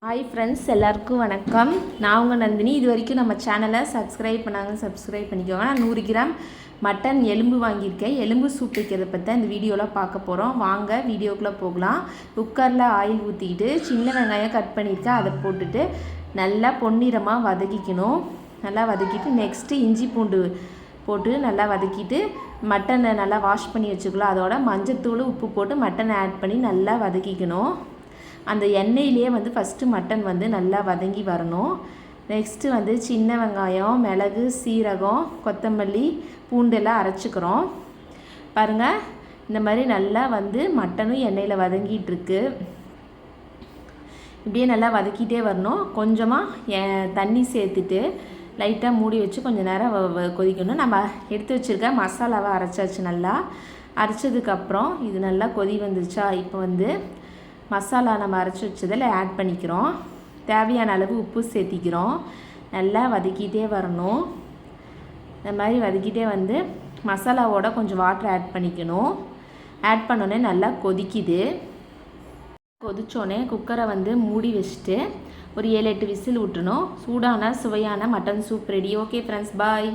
Hi friends, எல்லாருக்கும் வணக்கம். நான் உங்கள் நந்தினி. இது வரைக்கும் நம்ம சேனலை சப்ஸ்கிரைப் பண்ணிக்கோங்க. நான் 100 கிராம் மட்டன் எலும்பு வாங்கியிருக்கேன். எலும்பு சூப் வைக்கிறத பற்றி இந்த வீடியோவில் பார்க்க போகிறோம். வாங்க வீடியோக்குள்ளே போகலாம். குக்கரில் ஆயில் ஊற்றிக்கிட்டு சின்ன வெங்காயம் கட் பண்ணியிருக்கேன், அதை போட்டுட்டு நல்லா பொன்னிறமாக வதக்கிக்கணும். நல்லா வதக்கிட்டு நெக்ஸ்ட்டு இஞ்சி பூண்டு போட்டு நல்லா வதக்கிட்டு மட்டனை நல்லா வாஷ் பண்ணி வச்சுக்கலாம். அதோட மஞ்சத்தூள் உப்பு போட்டு மட்டனை ஆட் பண்ணி நல்லா வதக்கிக்கணும். அந்த எண்ணெயிலே ஃபஸ்ட்டு மட்டன் நல்லா வதங்கி வரணும். நெக்ஸ்ட்டு சின்ன வெங்காயம், மிளகு, சீரகம், கொத்தமல்லி, பூண்டெல்லாம் அரைச்சிக்கிறோம். பாருங்கள், இந்த மாதிரி நல்லா மட்டனும் எண்ணெயில் வதங்கிட்டுருக்கு. இப்படியே நல்லா வதக்கிட்டே வரணும். கொஞ்சமாக தண்ணி சேர்த்துட்டு லைட்டாக மூடி வச்சு கொஞ்சம் நேரம் கொதிக்கணும். நம்ம எடுத்து வச்சுருக்க மசாலாவை அரைச்சாச்சு. நல்லா அரைச்சதுக்கப்புறம் இது நல்லா கொதி வந்துருச்சா, இப்போ மசாலா நம்ம அரைச்சி வச்சதில் ஆட் பண்ணிக்கிறோம். தேவையான அளவு உப்பு சேர்த்திக்கிறோம். நல்லா வதக்கிட்டே வரணும். இந்த மாதிரி வதக்கிட்டே மசாலாவோட கொஞ்சம் வாட்டர் ஆட் பண்ணிக்கணும். ஆட் பண்ணோன்னே நல்லா கொதிக்குது. கொதிச்சோடனே குக்கரை மூடி வச்சுட்டு ஒரு 7-8 விசில் விட்டுணும். சூடான சுவையான mutton soup ready. Okay friends, பாய்.